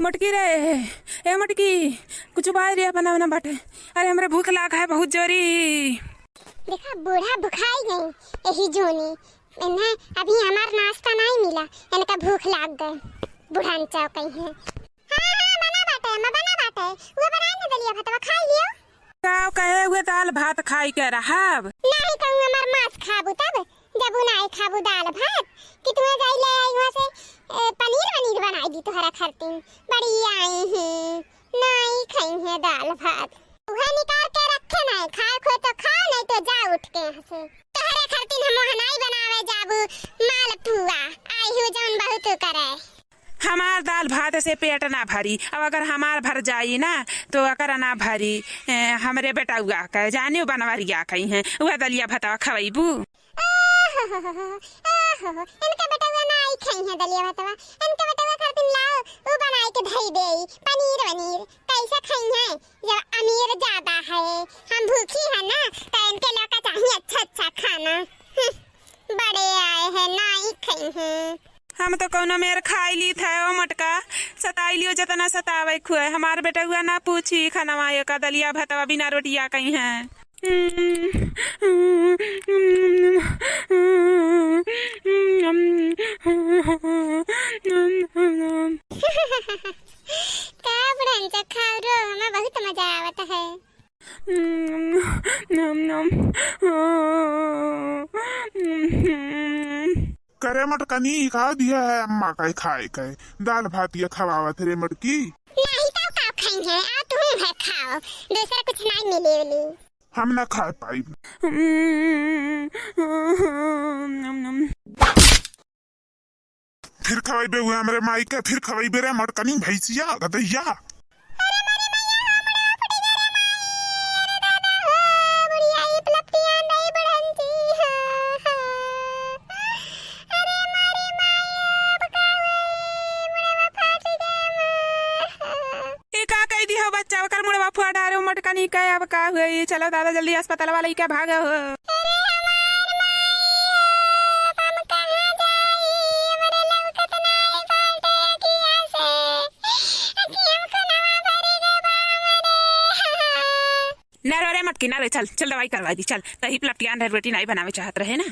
मटकी रे, ए मटकी कुछ बाहर रे बना बना बाटे। अरे हमरे भूख लाग है बहुत जोरी। देखा बूढ़ा भुखाई गई यही जोनी इन्हें अभी हमार नाश्ता नहीं मिला, इनका भूख लाग गए। बुढ़ान चाव कहीं है। हाँ हाँ बना बाटे, मैं बना बाटे वो बनाए ना दलिया भातवा खा लियो। का कहे हुए दाल भात खाई के रहब नहीं कहूँ हमार मांस खाबू तब जब नहीं खाबू दाल भात कि तुम्हें गई ले आई वहाँ से पनीर वनीर बनाई दी तोहरा खरतीन बड़ी आई है नहीं खाई है दाल भात। वह निकाल के रखे नहीं खाए खो तो खाओ नहीं तो जा उठ के यहाँ से। तोहरे खरतीन हम वहाँ नहीं बनावे जाबू माल पुआ आई हूँ जौन बहुत करे। हमार दाल भात से पेट ना भरी। अब अगर हमार भर जाई ना तो अकर ना भरी। हमरे बेटा हुआ कह जाने बनवरिया कहीं है वह दलिया भातवा खवाईबू। इनका बेटा हुआ ना आई खाई है दलिया भातवा। इनका बेटा हुआ खरतीन लाओ वो बनाई के धई देई पनीर वनीर कैसे खाई है जब अमीर ज्यादा है हम भूखी है ना तो इनके लोग का चाहिए अच्छा अच्छा खाना। बड़े आए हैं ना ही खाई है। हम तो कौनो मेर खाई ली था ओ मटका सताई लियो जतना सतावे खुए। हमार बेटा हुआ ना पूछी खाना का दलिया भातवा बिना रोटिया कहीं है। का बुढ़ांचा खाओ रो हमें बहुत मजा आवता है। करे मटकनी खा दिया है अम्मा का खाए के दाल भात ये खवावत रे मटकी। नहीं तो का खाई है आ तुम है खाओ दूसरा कुछ नहीं मिलेली। हम ना खा पाई। फिर खवाइबे हुए हमरे माई के फिर खवाइबे रे मटकनी भैंसिया गदैया। बच्चा कर मुड़वा फुआ डारो मटका नहीं कहे अब का हुई। चलो दादा जल्दी अस्पताल वाला क्या भागा हो। ना रो रे मटकी ना रे चल चल दवाई करवा दी चल। तही प्लटियान बेटी नहीं बनावे चाहत रहे ना।